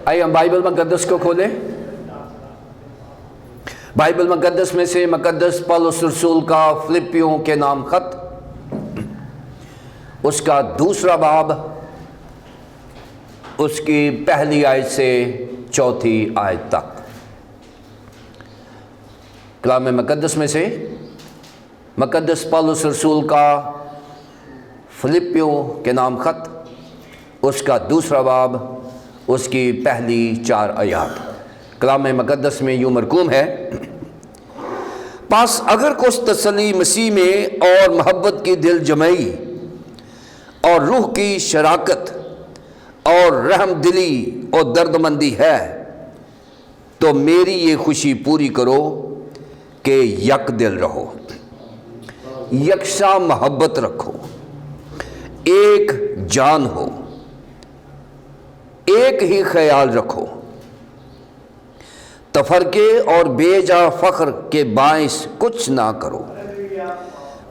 آئیے ہم بائبل مقدس کو کھولیں۔ بائبل مقدس میں سے مقدس پولس رسول کا فلپیوں کے نام خط، اس کا دوسرا باب، اس کی پہلی آیت سے چوتھی آیت تک۔ کلام مقدس میں سے مقدس پولس رسول کا فلپیوں کے نام خط، اس کا دوسرا باب، اس کی پہلی 4 آیات۔ کلام مقدس میں یوں مرقوم ہے: پس اگر کچھ تسلی مسیح میں اور محبت کی دل جمعی اور روح کی شراکت اور رحم دلی اور درد مندی ہے، تو میری یہ خوشی پوری کرو کہ یک دل رہو، یکساں محبت رکھو، ایک جان ہو، ایک ہی خیال رکھو، تفرقے اور بے جا فخر کے باعث کچھ نہ کرو،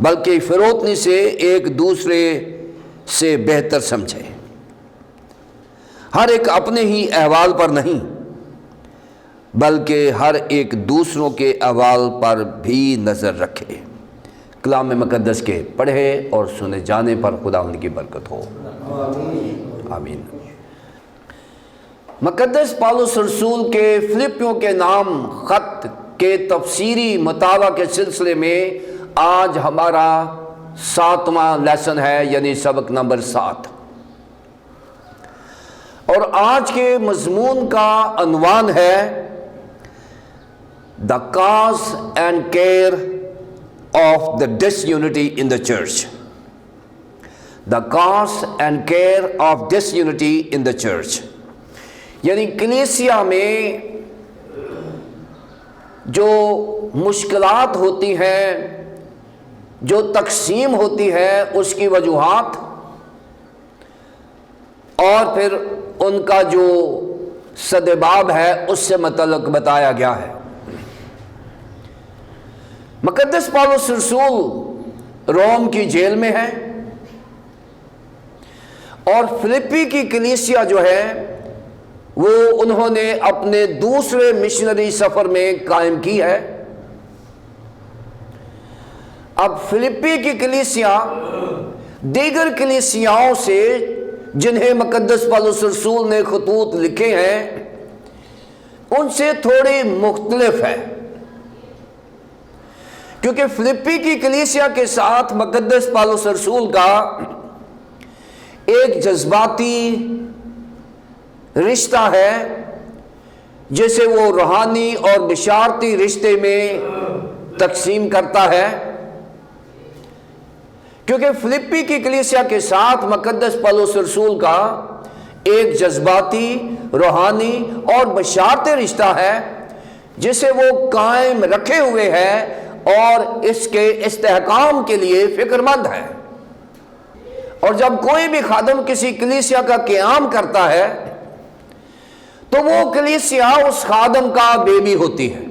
بلکہ فروتنی سے ایک دوسرے سے بہتر سمجھے، ہر ایک اپنے ہی احوال پر نہیں بلکہ ہر ایک دوسروں کے احوال پر بھی نظر رکھے۔ کلام مقدس کے پڑھے اور سنے جانے پر خدا ان کی برکت ہو، آمین۔ مقدس پولس رسول کے فلپیوں کے نام خط کے تفسیری مطالعہ کے سلسلے میں آج ہمارا 7واں لیسن ہے، یعنی سبق نمبر 7، اور آج کے مضمون کا عنوان ہے The cause and care of the disunity in the church. The cause and care of disunity in the church. یعنی کلیسیا میں جو مشکلات ہوتی ہیں، جو تقسیم ہوتی ہے، اس کی وجوہات اور پھر ان کا جو سدباب ہے اس سے متعلق بتایا گیا ہے۔ مقدس پولس رسول روم کی جیل میں ہے، اور فلپی کی کلیسیا جو ہے وہ انہوں نے اپنے دوسرے مشنری سفر میں قائم کی ہے۔ اب فلپی کی کلیسیا دیگر کلیسیاؤں سے جنہیں مقدس پولس رسول نے خطوط لکھے ہیں ان سے تھوڑی مختلف ہے، کیونکہ فلپی کی کلیسیا کے ساتھ مقدس پولس رسول کا ایک جذباتی رشتہ ہے جسے وہ روحانی اور بشارتی رشتے میں تقسیم کرتا ہے، کیونکہ فلپی کی کلیسیا کے ساتھ مقدس پولس رسول کا ایک جذباتی، روحانی اور بشارتی رشتہ ہے جسے وہ قائم رکھے ہوئے ہے اور اس کے استحکام کے لیے فکر مند ہے۔ اور جب کوئی بھی خادم کسی کلیسیا کا قیام کرتا ہے تو وہ کلیسیا اس خادم کا بیبی ہوتی ہے،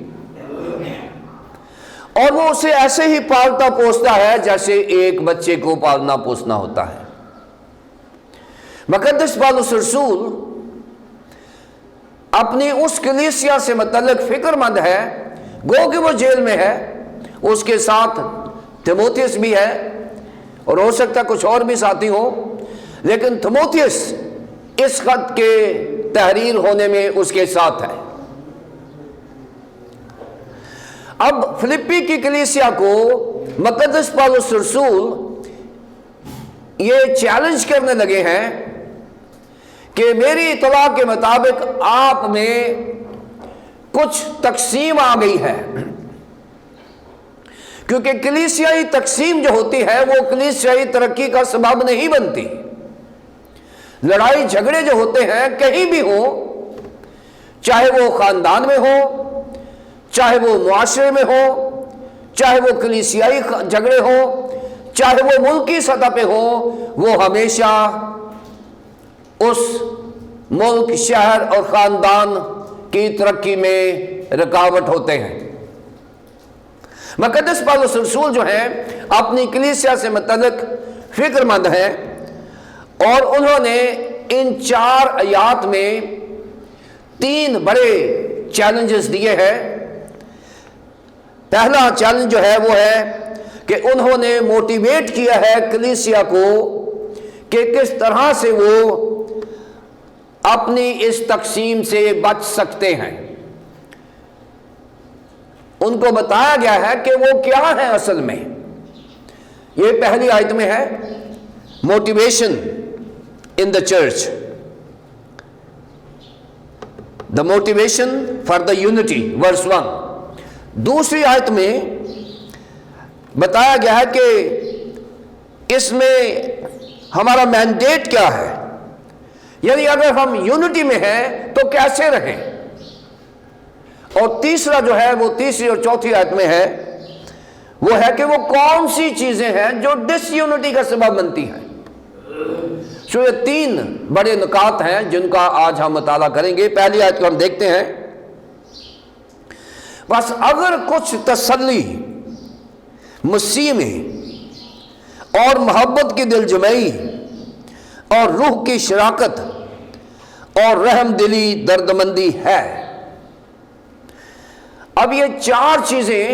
اور وہ اسے ایسے ہی پالتا پوستا ہے جیسے ایک بچے کو پالنا پوسنا ہوتا ہے۔ مقدس پولس رسول اپنی اس کلیسیا سے متعلق فکر مند ہے، گو کہ وہ جیل میں ہے، اس کے ساتھ تیموتھیوس بھی ہے، اور ہو سکتا ہے کچھ اور بھی ساتھی ہو، لیکن تیموتھیوس اس خط کے تحریر ہونے میں اس کے ساتھ ہے۔ اب فلپی کی کلیسیا کو مقدس پولس رسول یہ چیلنج کرنے لگے ہیں کہ میری اطلاع کے مطابق آپ میں کچھ تقسیم آ گئی ہے، کیونکہ کلیسیائی تقسیم جو ہوتی ہے وہ کلیسیائی ترقی کا سبب نہیں بنتی۔ لڑائی جھگڑے جو ہوتے ہیں کہیں بھی ہو، چاہے وہ خاندان میں ہو، چاہے وہ معاشرے میں ہو، چاہے وہ کلیسیائی جھگڑے ہو، چاہے وہ ملکی سطح پہ ہو، وہ ہمیشہ اس ملک، شہر اور خاندان کی ترقی میں رکاوٹ ہوتے ہیں۔ مقدس پولس رسول جو ہیں اپنی کلیسیا سے متعلق فکر مند ہیں، اور انہوں نے ان 4 آیات میں 3 بڑے چیلنجز دیے ہیں۔ پہلا چیلنج جو ہے وہ ہے کہ انہوں نے موٹیویٹ کیا ہے کلیسیا کو کہ کس طرح سے وہ اپنی اس تقسیم سے بچ سکتے ہیں۔ ان کو بتایا گیا ہے کہ وہ کیا ہے اصل میں۔ یہ پہلی آیت میں ہے، motivation in the church, the motivation for the unity, verse 1۔ دوسری آیت میں بتایا گیا ہے کہ اس میں ہمارا مینڈیٹ کیا ہے، یعنی اگر ہم یونٹی میں ہیں تو کیسے رہیں۔ اور تیسرا جو ہے وہ تیسری اور چوتھی آیت میں ہے، وہ ہے کہ وہ کون سی چیزیں ہیں جو ڈس یونٹی کا سبب بنتی ہیں۔ سو یہ 3 بڑے نکات ہیں جن کا آج ہم مطالعہ کریں گے۔ پہلی آیت کو ہم دیکھتے ہیں، بس اگر کچھ تسلی مسیح میں اور محبت کی دل جمعی اور روح کی شراکت اور رحم دلی دردمندی ہے۔ اب یہ 4 چیزیں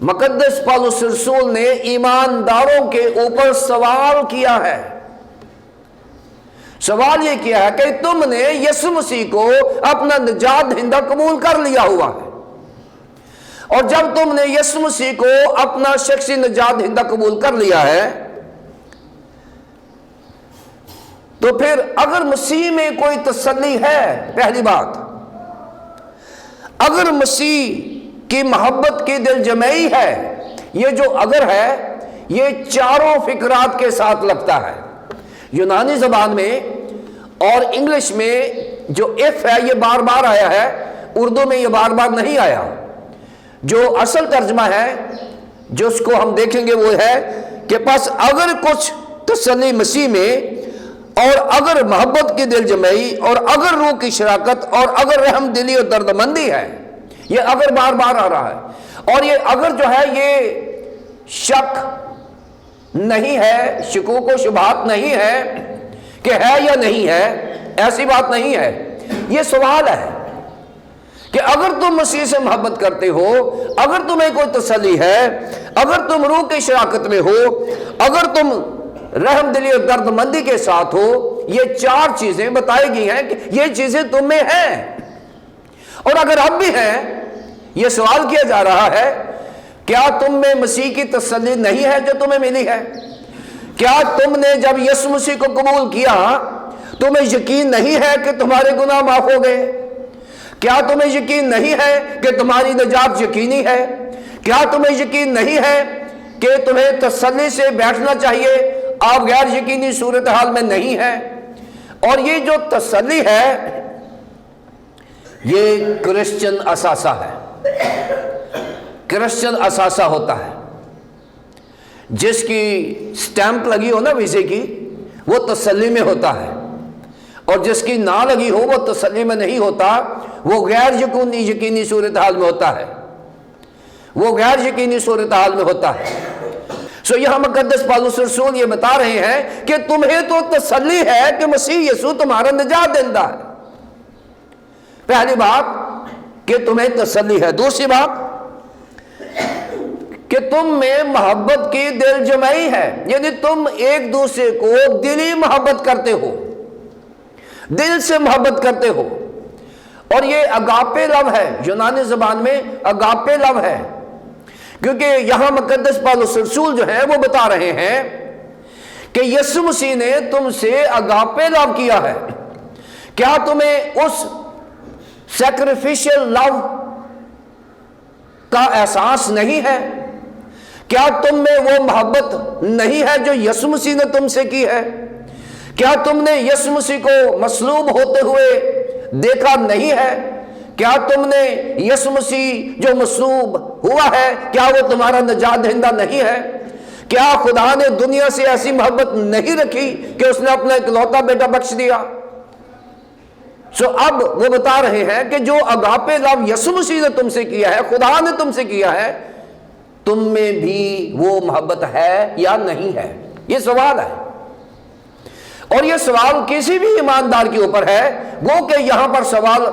مقدس پالوس رسول نے ایمانداروں کے اوپر سوال کیا ہے۔ سوال یہ کیا ہے کہ تم نے یسوع مسیح کو اپنا نجات دہندہ قبول کر لیا ہوا ہے، اور جب تم نے یسوع مسیح کو اپنا شخصی نجات دہندہ قبول کر لیا ہے تو پھر اگر مسیح میں کوئی تسلی ہے، پہلی بات، اگر مسیح کی محبت کی دل جمعی ہے، یہ جو اگر ہے یہ 4 فقرات کے ساتھ لگتا ہے۔ یونانی زبان میں اور انگلش میں جو ایف ہے یہ بار بار آیا ہے، اردو میں یہ بار بار نہیں آیا۔ جو اصل ترجمہ ہے جس کو ہم دیکھیں گے وہ ہے کہ پس اگر کچھ تسلی مسیح میں اور اگر محبت کی دل جمعی اور اگر روح کی شراکت اور اگر رحم دلی اور دردمندی ہے، یہ اگر بار بار آ رہا ہے۔ اور یہ اگر جو ہے یہ شک نہیں ہے، شکوک و شبہات نہیں ہے کہ ہے یا نہیں ہے، ایسی بات نہیں ہے۔ یہ سوال ہے کہ اگر تم مسیح سے محبت کرتے ہو، اگر تمہیں کوئی تسلی ہے، اگر تم روح کی شراکت میں ہو، اگر تم رحم دلی اور درد مندی کے ساتھ ہو، یہ 4 چیزیں بتائی گئی ہیں کہ یہ چیزیں تم میں ہیں۔ اور اگر اب بھی ہیں، یہ سوال کیا جا رہا ہے کیا تم میں مسیح کی تسلی نہیں ہے جو تمہیں ملی ہے؟ کیا تم نے جب یسوع مسیح کو قبول کیا تمہیں یقین نہیں ہے کہ تمہارے گناہ معاف ہو گئے؟ کیا تمہیں یقین نہیں ہے کہ تمہاری نجات یقینی ہے؟ کیا تمہیں یقین نہیں ہے کہ تمہیں تسلی سے بیٹھنا چاہیے، آپ غیر یقینی صورتحال میں نہیں ہیں؟ اور یہ جو تسلی ہے یہ کرسچن اثاثہ ہے۔ کرسچن اثاثہ ہوتا ہے، جس کی سٹیمپ لگی ہو نا ویزے کی، وہ تسلی میں ہوتا ہے، اور جس کی نہ لگی ہو وہ تسلی میں نہیں ہوتا، وہ غیر یقینی صورتحال میں ہوتا ہے، وہ غیر یقینی صورتحال میں ہوتا ہے۔ سو یہاں مقدس پالوس رسول یہ بتا رہے ہیں کہ تمہیں تو تسلی ہے کہ مسیح یسوع تمہارا نجات دہندہ ہے۔ پہلی بات کہ تمہیں تسلی ہے۔ دوسری بات کہ تم میں محبت کی دل جمعی ہے، یعنی تم ایک دوسرے کو دلی محبت کرتے ہو، دل سے محبت کرتے ہو۔ اور یہ اگاپے لو ہے، یونانی زبان میں اگاپے لو ہے، کیونکہ یہاں مقدس پالوس رسول جو ہے وہ بتا رہے ہیں کہ یسوع مسیح نے تم سے اگاپے لو کیا ہے۔ کیا تمہیں اس سیکریفیشل لو کا احساس نہیں ہے؟ کیا تم میں وہ محبت نہیں ہے جو یسوع مسیح نے تم سے کی ہے؟ کیا تم نے یسوع مسیح کو مصلوب ہوتے ہوئے دیکھا نہیں ہے؟ کیا تم نے یسوع مسیح جو مصلوب ہوا ہے کیا وہ تمہارا نجات دہندہ نہیں ہے؟ کیا خدا نے دنیا سے ایسی محبت نہیں رکھی کہ اس نے اپنا اکلوتا بیٹا بخش دیا؟ سو اب وہ بتا رہے ہیں کہ جو اگاپے لو یسوع مسیح نے تم سے کیا ہے، خدا نے تم سے کیا ہے، تم میں بھی وہ محبت ہے یا نہیں ہے؟ یہ سوال ہے۔ اور یہ سوال کسی بھی ایماندار کے اوپر ہے، وہ کہ یہاں پر سوال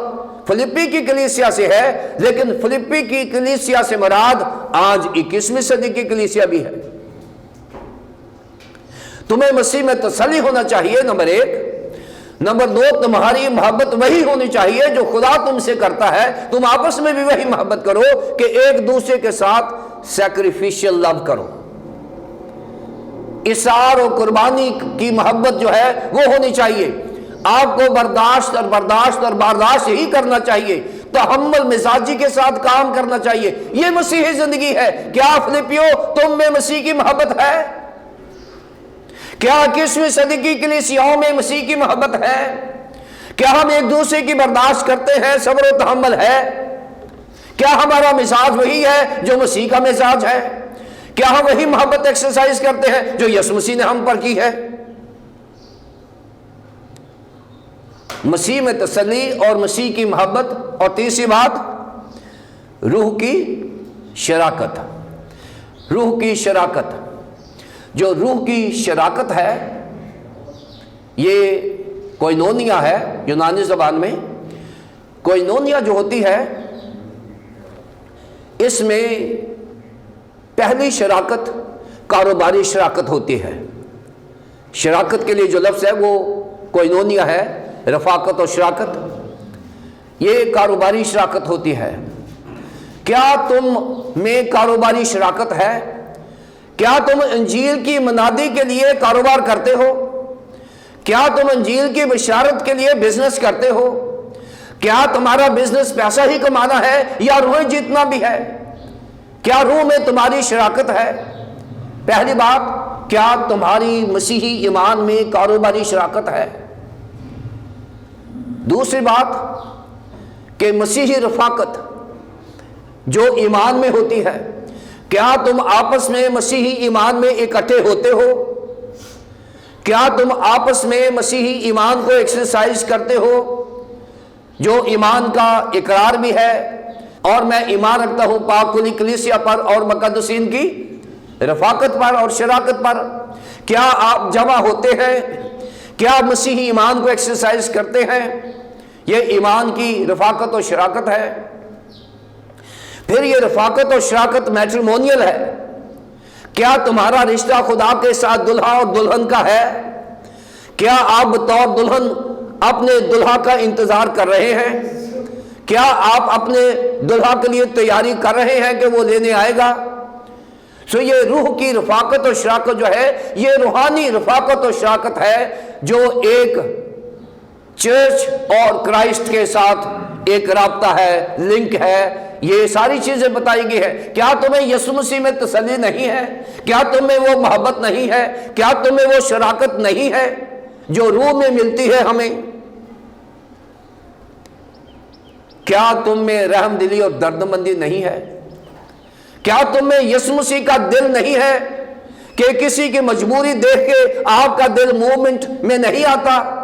فلپی کی کلیسیا سے ہے، لیکن فلپی کی کلیسیا سے مراد آج 21ویں صدی کی کلیسیا بھی ہے۔ تمہیں مسیح میں تسلی ہونا چاہیے، نمبر 1۔ نمبر 2، تمہاری محبت وہی ہونی چاہیے جو خدا تم سے کرتا ہے، تم آپس میں بھی وہی محبت کرو کہ ایک دوسرے کے ساتھ سیکریفیشل لو کرو، اثار و قربانی کی محبت جو ہے وہ ہونی چاہیے۔ آپ کو برداشت اور برداشت یہی کرنا چاہیے، تحمل مزاجی کے ساتھ کام کرنا چاہیے۔ یہ مسیحی زندگی ہے۔ کیا فلپیو تم میں مسیح کی محبت ہے؟ کیا 21ویں صدی کی کلیسیاؤں میں مسیح کی محبت ہے؟ کیا ہم ایک دوسرے کی برداشت کرتے ہیں، صبر و تحمل ہے؟ کیا ہمارا مزاج وہی ہے جو مسیح کا مزاج ہے؟ کیا ہم وہی محبت ایکسرسائز کرتے ہیں جو یسوع مسیح نے ہم پر کی ہے؟ مسیح میں تسلی اور مسیح کی محبت۔ اور تیسری بات، روح کی شراکت۔ روح کی شراکت، جو روح کی شراکت ہے یہ کوئنونیا ہے یونانی زبان میں۔ کوئنونیا جو ہوتی ہے اس میں پہلی شراکت کاروباری شراکت ہوتی ہے۔ شراکت کے لیے جو لفظ ہے وہ کوئنونیا ہے، رفاقت اور شراکت، یہ کاروباری شراکت ہوتی ہے۔ کیا تم میں کاروباری شراکت ہے؟ کیا تم انجیل کی منادی کے لیے کاروبار کرتے ہو؟ کیا تم انجیل کی بشارت کے لیے بزنس کرتے ہو؟ کیا تمہارا بزنس پیسہ ہی کمانا ہے یا روح جیتنا بھی ہے؟ کیا روح میں تمہاری شراکت ہے؟ پہلی بات، کیا تمہاری مسیحی ایمان میں کاروباری شراکت ہے؟ دوسری بات کہ مسیحی رفاقت جو ایمان میں ہوتی ہے، کیا تم آپس میں مسیحی ایمان میں اکٹھے ہوتے ہو؟ کیا تم آپس میں مسیحی ایمان کو ایکسرسائز کرتے ہو، جو ایمان کا اقرار بھی ہے؟ اور میں ایمان رکھتا ہوں پاک کلی کلیسیا پر اور مقدسین کی رفاقت پر اور شراکت پر۔ کیا آپ جمع ہوتے ہیں؟ کیا مسیحی ایمان کو ایکسرسائز کرتے ہیں؟ یہ ایمان کی رفاقت اور شراکت ہے۔ پھر یہ رفاقت اور شراکت میٹریمونیل ہے۔ کیا تمہارا رشتہ خدا کے ساتھ دلہا اور دلہن کا ہے؟ کیا آپ بطور دلہن اپنے دلہا کا انتظار کر رہے ہیں؟ کیا آپ اپنے دلہا کے لیے تیاری کر رہے ہیں کہ وہ لینے آئے گا؟ سو یہ روح کی رفاقت اور شراکت جو ہے یہ روحانی رفاقت اور شراکت ہے جو ایک چرچ اور کرائسٹ کے ساتھ ایک رابطہ ہے، لنک ہے۔ یہ ساری چیزیں بتائی گئی ہے۔ کیا تمہیں یسوع مسیح میں تسلی نہیں ہے؟ کیا تمہیں وہ محبت نہیں ہے؟ کیا تمہیں وہ شراکت نہیں ہے جو روح میں ملتی ہے ہمیں؟ کیا تم میں رحم دلی اور درد مندی نہیں ہے؟ کیا تم میں یسوع مسیح کا دل نہیں ہے کہ کسی کی مجبوری دیکھ کے آپ کا دل موومنٹ میں نہیں آتا؟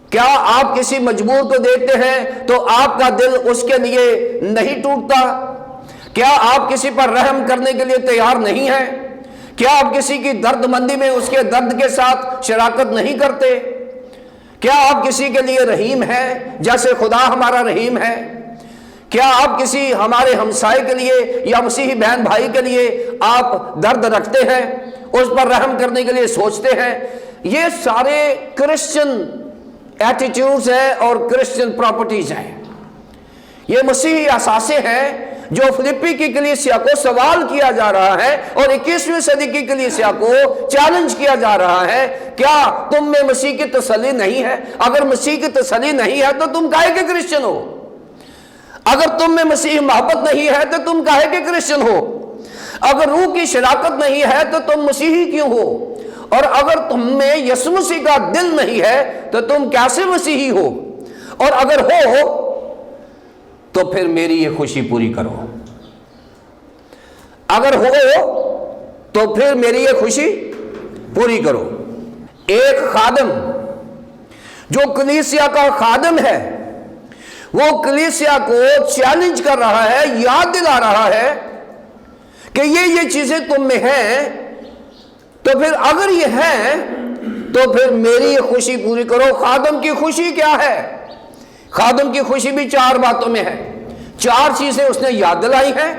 کیا آپ کسی مجبور کو دیکھتے ہیں تو آپ کا دل اس کے لیے نہیں ٹوٹتا؟ کیا آپ کسی پر رحم کرنے کے لیے تیار نہیں ہیں؟ کیا آپ کسی کی درد مندی میں اس کے درد کے ساتھ شراکت نہیں کرتے؟ کیا آپ کسی کے لیے رحیم ہیں جیسے خدا ہمارا رحیم ہے؟ کیا آپ کسی ہمارے ہمسائے کے لیے یا مسیحی بہن بھائی کے لیے آپ درد رکھتے ہیں، اس پر رحم کرنے کے لیے سوچتے ہیں؟ یہ سارے کرسچن ایٹیٹیوڈز ہیں اور کرسچن پراپرٹیز ہیں۔ یہ مسیحی اثاثے ہیں جو فلپی کی کلیسیا کو سوال کیا جا رہا ہے اور 21ویں صدی کی کلیسیا کو چیلنج کیا جا رہا ہے۔ کیا تم میں مسیح کی تسلی نہیں ہے؟ اگر مسیح کی تسلی نہیں ہے تو تم کاہے کے کرسچن ہو؟ اگر تم میں مسیح محبت نہیں ہے تو تم کاہے کے کرسچن ہو؟ اگر روح کی شراکت نہیں ہے تو تم مسیحی کیوں ہو؟ اور اگر تم میں یسوع مسیح کا دل نہیں ہے تو تم کیسے مسیحی ہو؟ اور اگر ہو تو پھر میری یہ خوشی پوری کرو۔ اگر ہو تو پھر میری یہ خوشی پوری کرو۔ ایک خادم جو کلیسیا کا خادم ہے وہ کلیسیا کو چیلنج کر رہا ہے، یاد دلا رہا ہے کہ یہ چیزیں تم میں ہیں، تو پھر اگر یہ ہیں تو پھر میری یہ خوشی پوری کرو۔ خادم کی خوشی کیا ہے؟ خادم کی خوشی بھی 4 باتوں میں ہے۔ 4 چیزیں اس نے یاد دلائی ہیں،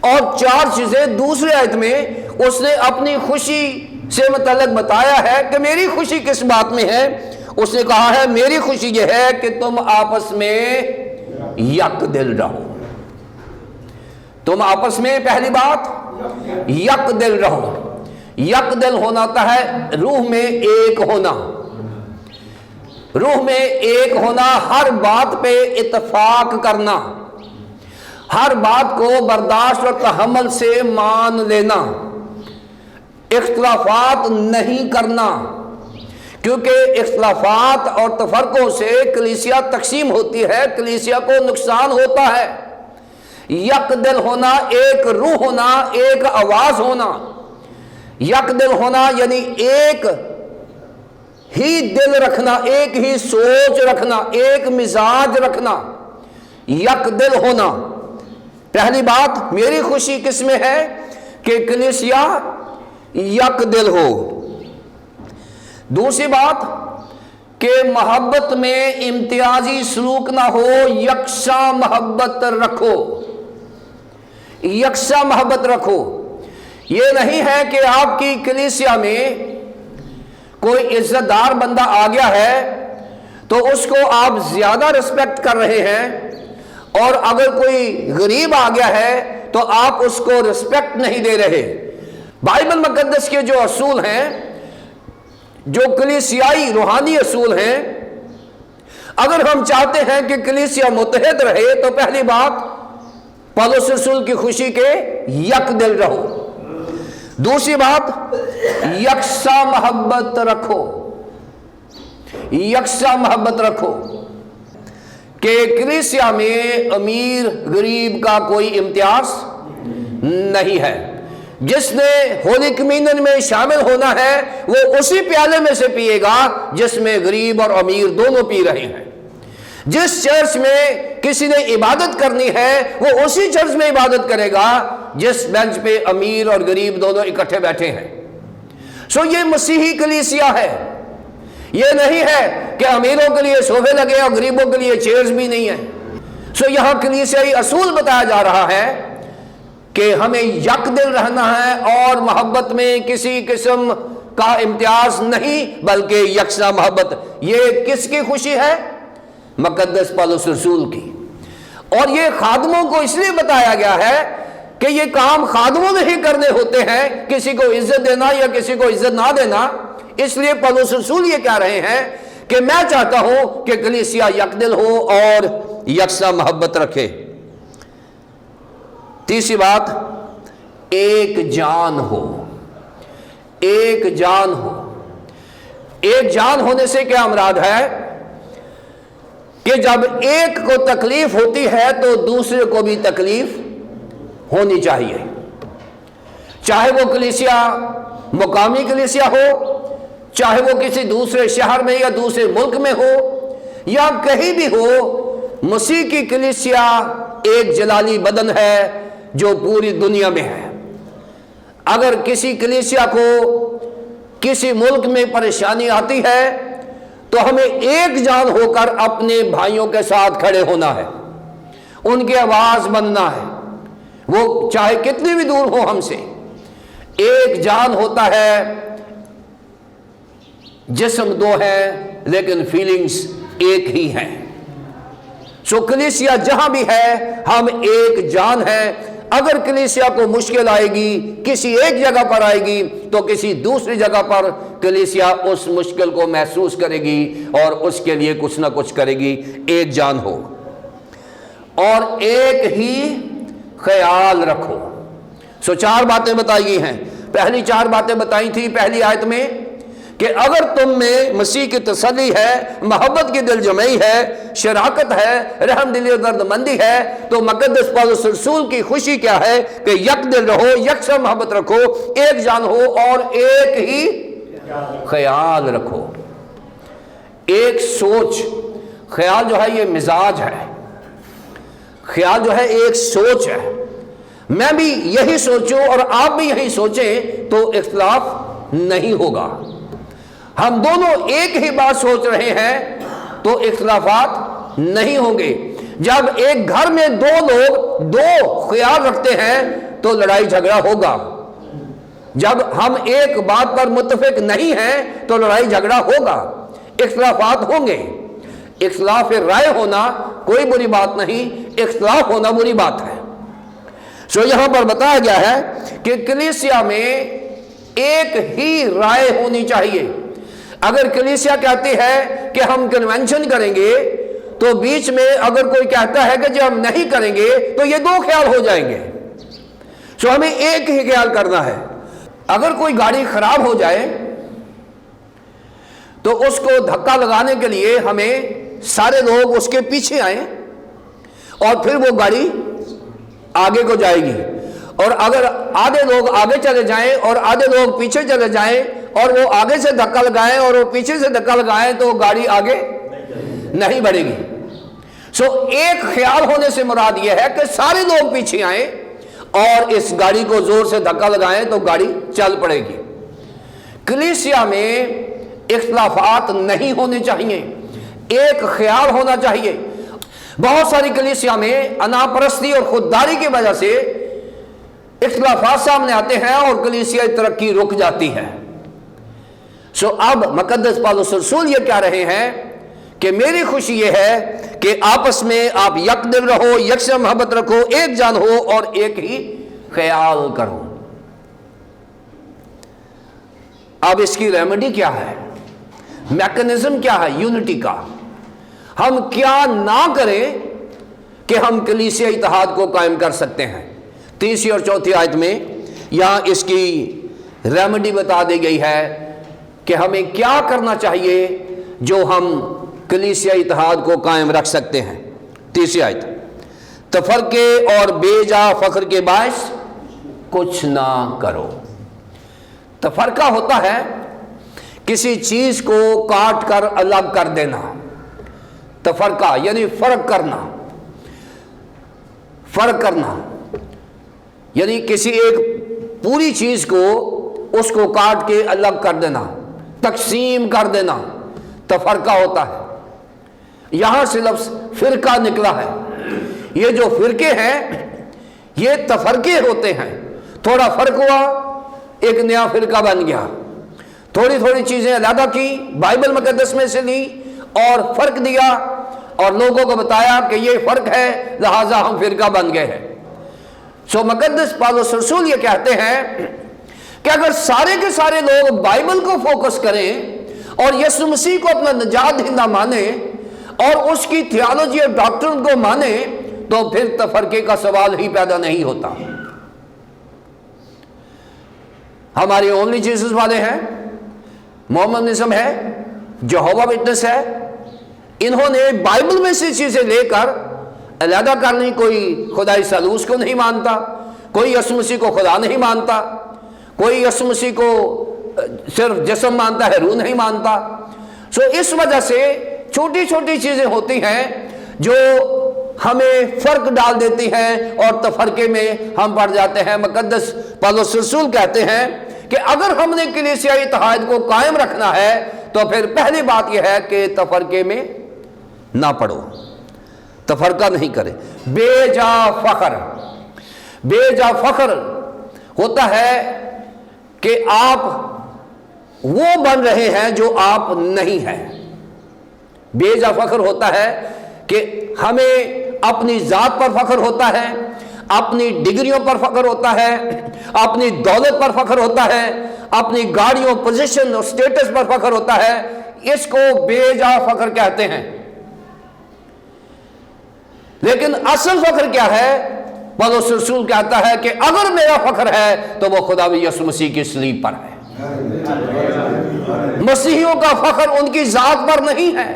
اور 4 چیزیں دوسرے آیت میں اس نے اپنی خوشی سے متعلق بتایا ہے کہ میری خوشی کس بات میں ہے۔ اس نے کہا ہے میری خوشی یہ ہے کہ تم آپس میں یک دل رہو۔ تم آپس میں، پہلی بات، یک دل رہو۔ یک دل ہونا ہوتا ہے روح میں ایک ہونا، روح میں ایک ہونا، ہر بات پہ اتفاق کرنا، ہر بات کو برداشت اور تحمل سے مان لینا، اختلافات نہیں کرنا، کیونکہ اختلافات اور تفرقوں سے کلیسیا تقسیم ہوتی ہے، کلیسیا کو نقصان ہوتا ہے۔ یک دل ہونا، ایک روح ہونا، ایک آواز ہونا۔ یک دل ہونا یعنی ایک ہی دل رکھنا، ایک ہی سوچ رکھنا، ایک مزاج رکھنا، یک دل ہونا۔ پہلی بات، میری خوشی کس میں ہے؟ کہ کلیسیا یک دل ہو۔ دوسری بات کہ محبت میں امتیازی سلوک نہ ہو، یکساں محبت رکھو، یکساں محبت رکھو۔ یہ نہیں ہے کہ آپ کی کلیسیا میں کوئی عزت دار بندہ آ گیا ہے تو اس کو آپ زیادہ رسپیکٹ کر رہے ہیں، اور اگر کوئی غریب آ گیا ہے تو آپ اس کو رسپیکٹ نہیں دے رہے۔ بائبل مقدس کے جو اصول ہیں، جو کلیسیائی روحانی اصول ہیں، اگر ہم چاہتے ہیں کہ کلیسیا متحد رہے تو پہلی بات، پولس رسول کی خوشی کے یک دل رہو۔ دوسری بات، یکساں محبت رکھو، یکساں محبت رکھو، کہ کلیسیا میں امیر غریب کا کوئی امتیاز نہیں ہے۔ جس نے ہولی کمیونن میں شامل ہونا ہے وہ اسی پیالے میں سے پیے گا جس میں غریب اور امیر دونوں پی رہے ہیں۔ جس چرچ میں کسی نے عبادت کرنی ہے وہ اسی چرچ میں عبادت کرے گا جس بینچ پہ امیر اور غریب دونوں اکٹھے بیٹھے ہیں۔ سو یہ مسیحی کلیسیا ہے۔ یہ نہیں ہے کہ امیروں کے لیے صوفے لگے اور غریبوں کے لیے چیئرز بھی نہیں ہیں۔ سو یہاں کلیسیائی اصول بتایا جا رہا ہے کہ ہمیں یک دل رہنا ہے، اور محبت میں کسی قسم کا امتیاز نہیں بلکہ یکساں محبت۔ یہ کس کی خوشی ہے؟ مقدس پولس رسول کی۔ اور یہ خادموں کو اس لیے بتایا گیا ہے کہ یہ کام خادموں میں ہی کرنے ہوتے ہیں، کسی کو عزت دینا یا کسی کو عزت نہ دینا۔ اس لیے پولس رسول یہ کہہ رہے ہیں کہ میں چاہتا ہوں کہ کلیسیا یک دل ہو اور یکساں محبت رکھے۔ تیسری بات، ایک جان ہو، ایک جان ہو۔ ایک جان ہونے سے کیا مراد ہے؟ کہ جب ایک کو تکلیف ہوتی ہے تو دوسرے کو بھی تکلیف ہونی چاہیے، چاہے وہ کلیسیا مقامی کلیسیا ہو، چاہے وہ کسی دوسرے شہر میں یا دوسرے ملک میں ہو، یا کہیں بھی ہو۔ مسیح کی کلیسیا ایک جلالی بدن ہے جو پوری دنیا میں ہے۔ اگر کسی کلیسیا کو کسی ملک میں پریشانی آتی ہے تو ہمیں ایک جان ہو کر اپنے بھائیوں کے ساتھ کھڑے ہونا ہے، ان کی آواز بننا ہے، وہ چاہے کتنی بھی دور ہو ہم سے۔ ایک جان ہوتا ہے، جسم دو ہے لیکن فیلنگز ایک ہی ہیں۔ سو کلیسیا جہاں بھی ہے ہم ایک جان ہے۔ اگر کلیسیا کو مشکل آئے گی، کسی ایک جگہ پر آئے گی تو کسی دوسری جگہ پر کلیسیا اس مشکل کو محسوس کرے گی اور اس کے لیے کچھ نہ کچھ کرے گی۔ ایک جان ہو اور ایک ہی خیال رکھو۔ سو 4 باتیں بتائی گئی ہیں۔ پہلی 4 باتیں بتائی تھی پہلی آیت میں کہ اگر تم میں مسیح کی تسلی ہے، محبت کی دل جمعی ہے، شراکت ہے، رحم دلی اور درد مندی ہے، تو مقدس پولس رسول کی خوشی کیا ہے؟ کہ یک دل رہو، یکساں محبت رکھو، ایک جان ہو اور ایک ہی خیال رکھو۔ ایک سوچ، خیال جو ہے یہ مزاج ہے، خیال جو ہے ایک سوچ ہے۔ میں بھی یہی سوچوں اور آپ بھی یہی سوچیں تو اختلاف نہیں ہوگا۔ ہم دونوں ایک ہی بات سوچ رہے ہیں تو اختلافات نہیں ہوں گے۔ جب ایک گھر میں دو لوگ دو خیال رکھتے ہیں تو لڑائی جھگڑا ہوگا۔ جب ہم ایک بات پر متفق نہیں ہیں تو لڑائی جھگڑا ہوگا، اختلافات ہوں گے۔ اختلاف رائے ہونا کوئی بری بات نہیں، اختلاف ہونا بری بات ہے۔ سو یہاں پر بتایا گیا ہے کہ کلیسیا میں ایک ہی رائے ہونی چاہیے۔ اگر کلیسیا کہتی ہے کہ ہم کنونشن کریں گے تو بیچ میں اگر کوئی کہتا ہے کہ جو ہم نہیں کریں گے تو یہ دو خیال ہو جائیں گے۔ سو ہمیں ایک ہی خیال کرنا ہے۔ اگر کوئی گاڑی خراب ہو جائے تو اس کو دھکا لگانے کے لیے ہمیں سارے لوگ اس کے پیچھے آئیں اور پھر وہ گاڑی آگے کو جائے گی، اور اگر آدھے لوگ آگے چلے جائیں اور آدھے لوگ پیچھے چلے جائیں اور وہ آگے سے دھکا لگائیں اور وہ پیچھے سے دھکا لگائیں تو گاڑی آگے نہیں بڑھے گی۔ سو ایک خیال ہونے سے مراد یہ ہے کہ سارے لوگ پیچھے آئیں اور اس گاڑی کو زور سے دھکا لگائیں تو گاڑی چل پڑے گی۔ کلیسیا میں اختلافات نہیں ہونے چاہیے، ایک خیال ہونا چاہیے۔ بہت ساری کلیسیا میں انا پرستی اور خودداری کی وجہ سے اختلافات سامنے آتے ہیں اور کلیسیائی ترقی رک جاتی ہے۔ سو اب مقدس پالوس رسول یہ کہہ رہے ہیں کہ میری خوشی یہ ہے کہ آپس میں آپ یک دل رہو، یکساں محبت رکھو، ایک جان ہو اور ایک ہی خیال کرو۔ اب اس کی ریمیڈی کیا ہے، میکنزم کیا ہے یونٹی کا؟ ہم کیا نہ کریں کہ ہم کلیسیا اتحاد کو قائم کر سکتے ہیں؟ تیسری اور چوتھی آیت میں یہاں اس کی ریمیڈی بتا دی گئی ہے کہ ہمیں کیا کرنا چاہیے جو ہم کلیسیا اتحاد کو قائم رکھ سکتے ہیں۔ تیسری آیت، تفرقے اور بے جا فخر کے باعث کچھ نہ کرو۔ تفرقہ ہوتا ہے کسی چیز کو کاٹ کر الگ کر دینا، تفرقہ یعنی فرق کرنا، فرق کرنا یعنی کسی ایک پوری چیز کو اس کو کاٹ کے الگ کر دینا، تقسیم کر دینا، تفرقہ ہوتا ہے۔ یہاں سے لفظ فرقہ نکلا ہے۔ یہ جو فرقے ہیں یہ تفرقے ہوتے ہیں، تھوڑا فرق ہوا ایک نیا فرقہ بن گیا، تھوڑی تھوڑی چیزیں علیحدہ کی، بائبل مقدس میں سے لی اور فرق دیا اور لوگوں کو بتایا کہ یہ فرق ہے لہٰذا ہم فرقہ بن گئے ہیں۔ سو مقدس پالوس رسول یہ کہتے ہیں کہ اگر سارے کے سارے لوگ بائبل کو فوکس کریں اور یسوع مسیح کو اپنا نجات دہندہ مانیں اور اس کی تھیالوجی اور ڈاکٹرن کو مانیں تو پھر تفرقے کا سوال ہی پیدا نہیں ہوتا۔ ہماری اونلی جیسس والے ہیں، مومنزم ہے، یہوہ وٹنس ہے، انہوں نے بائبل میں سے چیزیں لے کر علیحدہ کر لی۔ کوئی خدائی ثالوث کو نہیں مانتا، کوئی یسوع مسیح کو خدا نہیں مانتا، کوئی یسوع مسیح کو صرف جسم مانتا ہے، روح نہیں مانتا۔ سو اس وجہ سے چھوٹی چھوٹی چیزیں ہوتی ہیں جو ہمیں فرق ڈال دیتی ہیں اور تفرقے میں ہم پڑ جاتے ہیں۔ مقدس پالوس رسول کہتے ہیں کہ اگر ہم نے کلیسیائی اتحاد کو قائم رکھنا ہے تو پھر پہلی بات یہ ہے کہ تفرقے میں نہ پڑو، تفرقہ نہیں کرے۔ بے جا فخر، بے جا فخر ہوتا ہے کہ آپ وہ بن رہے ہیں جو آپ نہیں ہیں۔ بے جا فخر ہوتا ہے کہ ہمیں اپنی ذات پر فخر ہوتا ہے، اپنی ڈگریوں پر فخر ہوتا ہے، اپنی دولت پر فخر ہوتا ہے، اپنی گاڑیوں، پوزیشن اور سٹیٹس پر فخر ہوتا ہے۔ اس کو بے جا فخر کہتے ہیں۔ لیکن اصل فخر کیا ہے؟ پالوس رسول کہتا ہے کہ اگر میرا فخر ہے تو وہ خدا یسوع مسیح کی صلیب پر ہے۔ مسیحیوں کا فخر ان کی ذات پر نہیں ہے،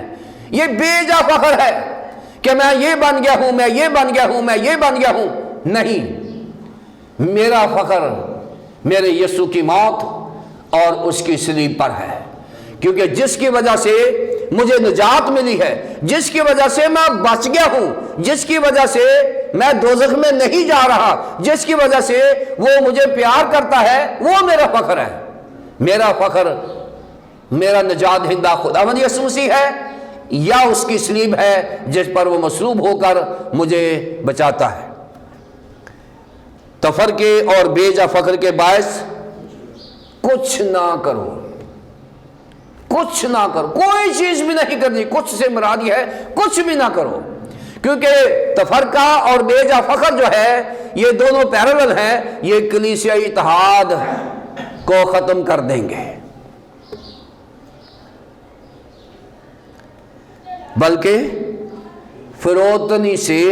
یہ بے جا فخر ہے کہ میں یہ بن گیا ہوں، میں یہ بن گیا ہوں، میں یہ بن گیا ہوں۔ نہیں، میرا فخر میرے یسوع کی موت اور اس کی صلیب پر ہے، کیونکہ جس کی وجہ سے مجھے نجات ملی ہے، جس کی وجہ سے میں بچ گیا ہوں، جس کی وجہ سے میں دوزخ میں نہیں جا رہا، جس کی وجہ سے وہ مجھے پیار کرتا ہے، وہ میرا فخر ہے۔ میرا فخر میرا نجات دہندہ خداوند یسوع مسیح ہے یا اس کی صلیب ہے جس پر وہ مصلوب ہو کر مجھے بچاتا ہے۔ تفرقے اور بے جا فخر کے باعث کچھ نہ کرو، کچھ نہ کرو، کوئی چیز بھی نہیں کرنی۔ کچھ سے مراد یہ ہے کچھ بھی نہ کرو، کیونکہ تفرقہ اور بے جا فخر جو ہے یہ دونوں پیرالل ہیں، یہ کلیسیائی اتحاد کو ختم کر دیں گے، بلکہ فروتنی سے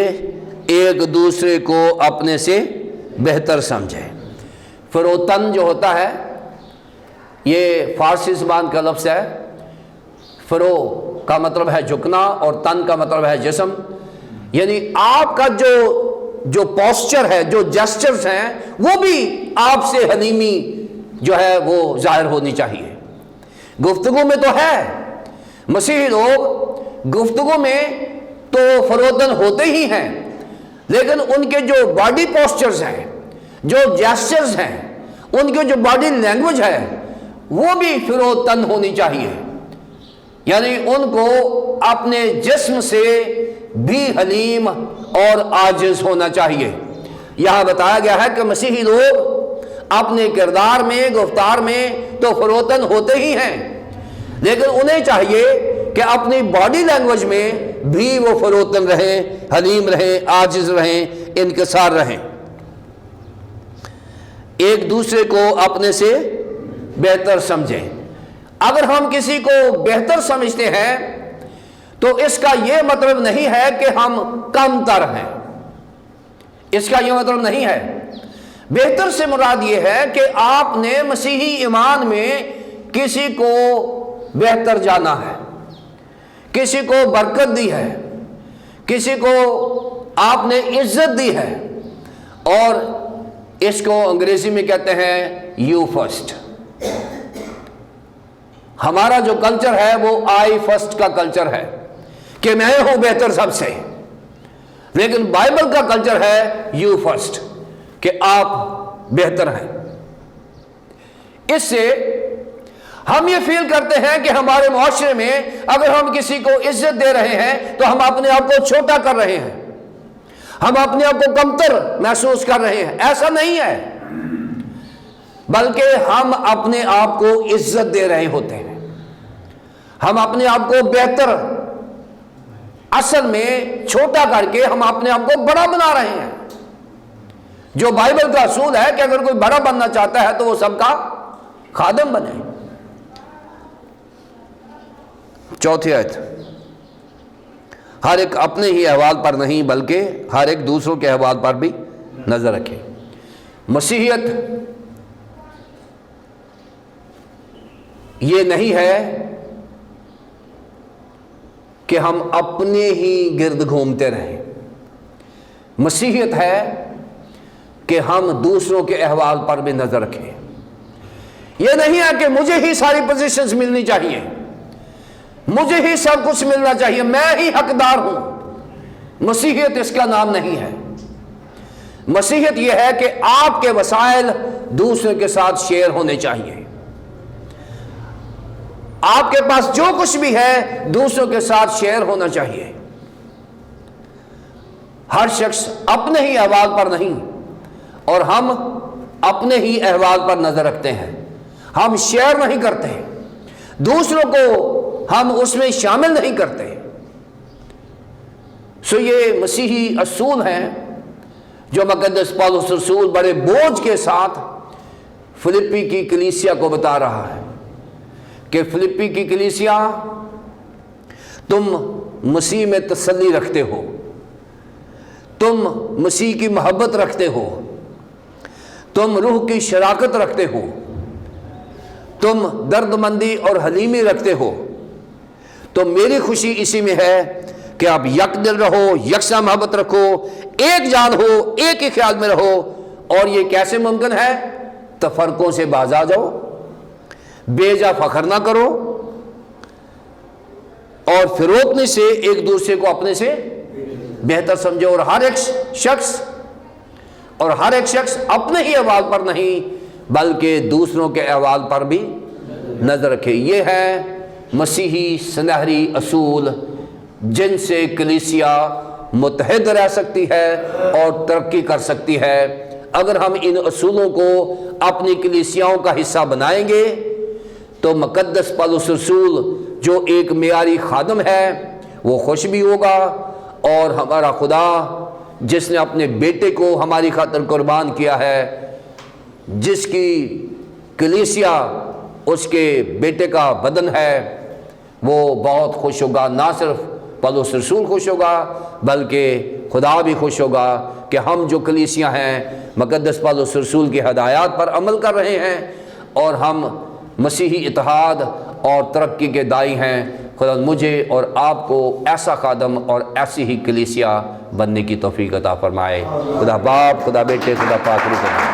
ایک دوسرے کو اپنے سے بہتر سمجھے۔ فروتن جو ہوتا ہے یہ فارسی زبان کا لفظ ہے۔ فرو کا مطلب ہے جھکنا اور تن کا مطلب ہے جسم، یعنی آپ کا جو پوسچر ہے، جو جسچرز ہیں، وہ بھی آپ سے حلیمی جو ہے وہ ظاہر ہونی چاہیے۔ گفتگو میں تو ہے، مسیحی لوگ گفتگو میں تو فروتن ہوتے ہی ہیں، لیکن ان کے جو باڈی پوسچرز ہیں، جو جیسچرز ہیں، ان کے جو باڈی لینگویج ہے وہ بھی فروتن ہونی چاہیے، یعنی ان کو اپنے جسم سے بھی حلیم اور عاجز ہونا چاہیے۔ یہاں بتایا گیا ہے کہ مسیحی لوگ اپنے کردار میں، گفتار میں تو فروتن ہوتے ہی ہیں، لیکن انہیں چاہیے کہ اپنی باڈی لینگویج میں بھی وہ فروتن رہیں، حلیم رہیں، عاجز رہیں، انکسار رہیں، ایک دوسرے کو اپنے سے بہتر سمجھیں۔ اگر ہم کسی کو بہتر سمجھتے ہیں تو اس کا یہ مطلب نہیں ہے کہ ہم کم تر ہیں، اس کا یہ مطلب نہیں ہے۔ بہتر سے مراد یہ ہے کہ آپ نے مسیحی ایمان میں کسی کو بہتر جانا ہے، کسی کو برکت دی ہے، کسی کو آپ نے عزت دی ہے، اور اس کو انگریزی میں کہتے ہیں یو فرسٹ۔ ہمارا جو کلچر ہے وہ آئی فرسٹ کا کلچر ہے کہ میں ہوں بہتر سب سے، لیکن بائبل کا کلچر ہے یو فرسٹ، کہ آپ بہتر ہیں۔ اس سے ہم یہ فیل کرتے ہیں کہ ہمارے معاشرے میں اگر ہم کسی کو عزت دے رہے ہیں تو ہم اپنے آپ کو چھوٹا کر رہے ہیں، ہم اپنے آپ کو کمتر محسوس کر رہے ہیں۔ ایسا نہیں ہے، بلکہ ہم اپنے آپ کو عزت دے رہے ہوتے ہیں، ہم اپنے آپ کو بہتر، اصل میں چھوٹا کر کے ہم اپنے آپ کو بڑا بنا رہے ہیں۔ جو بائبل کا اصول ہے کہ اگر کوئی بڑا بننا چاہتا ہے تو وہ سب کا خادم بنے۔ چوتھی آیت، ہر ایک اپنے ہی احوال پر نہیں بلکہ ہر ایک دوسروں کے احوال پر بھی نظر رکھے۔ مسیحیت یہ نہیں ہے کہ ہم اپنے ہی گرد گھومتے رہیں، مسیحیت ہے کہ ہم دوسروں کے احوال پر بھی نظر رکھیں۔ یہ نہیں ہے کہ مجھے ہی ساری پوزیشنز ملنی چاہیے، مجھے ہی سب کچھ ملنا چاہیے، میں ہی حقدار ہوں۔ مسیحیت اس کا نام نہیں ہے۔ مسیحیت یہ ہے کہ آپ کے وسائل دوسرے کے ساتھ شیئر ہونے چاہیے، آپ کے پاس جو کچھ بھی ہے دوسروں کے ساتھ شیئر ہونا چاہیے۔ ہر شخص اپنے ہی احوال پر نہیں، اور ہم اپنے ہی احوال پر نظر رکھتے ہیں، ہم شیئر نہیں کرتے، دوسروں کو ہم اس میں شامل نہیں کرتے۔ سو یہ مسیحی اصول ہیں جو مقدس پالوس رسول بڑے بوجھ کے ساتھ فلپی کی کلیسیا کو بتا رہا ہے کہ فلپی کی کلیسیا، تم مسیح میں تسلی رکھتے ہو، تم مسیح کی محبت رکھتے ہو، تم روح کی شراکت رکھتے ہو، تم درد مندی اور حلیمی رکھتے ہو، تو میری خوشی اسی میں ہے کہ آپ یک دل رہو، یکساں محبت رکھو، ایک جان ہو، ایک ہی خیال میں رہو۔ اور یہ کیسے ممکن ہے؟ تفرقوں سے باز آ جاؤ، بے جا فخر نہ کرو، اور فروتنی سے ایک دوسرے کو اپنے سے بہتر سمجھو، اور ہر ایک شخص اپنے ہی احوال پر نہیں بلکہ دوسروں کے احوال پر بھی نظر رکھے۔ یہ ہے مسیحی سنہری اصول جن سے کلیسیا متحد رہ سکتی ہے اور ترقی کر سکتی ہے۔ اگر ہم ان اصولوں کو اپنی کلیسیاؤں کا حصہ بنائیں گے تو مقدس پولس رسول جو ایک معیاری خادم ہے وہ خوش بھی ہوگا، اور ہمارا خدا جس نے اپنے بیٹے کو ہماری خاطر قربان کیا ہے، جس کی کلیسیا اس کے بیٹے کا بدن ہے، وہ بہت خوش ہوگا۔ نہ صرف پولس رسول خوش ہوگا بلکہ خدا بھی خوش ہوگا کہ ہم جو کلیسیاں ہیں مقدس پولس رسول کی ہدایات پر عمل کر رہے ہیں اور ہم مسیحی اتحاد اور ترقی کے داعی ہیں۔ خدا مجھے اور آپ کو ایسا خادم اور ایسی ہی کلیسیا بننے کی توفیق عطا فرمائے۔ خدا باپ، خدا بیٹے، خدا پاک روح۔